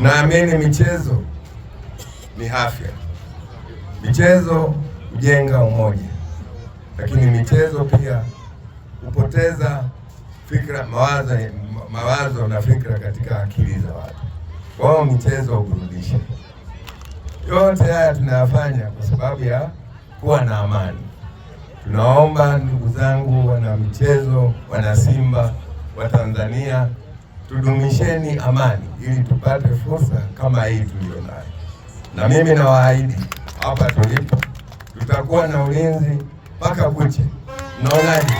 Naamini michezo ni afya, michezo hujenga umoja, lakini michezo pia hupoteza fikra, mawazo na fikra katika akili za watu. Kwa hiyo michezo huburudisha. Yote haya tunayafanya kwa sababu ya kuwa na amani. Tunaomba ndugu zangu wana michezo, wana Simba wa Tanzania, tudumisheni amani ili tupate fursa kama hii tulionayo. Na mimi nawaahidi hapa tulipo tutakuwa na ulinzi mpaka kuche. Mnaonaje?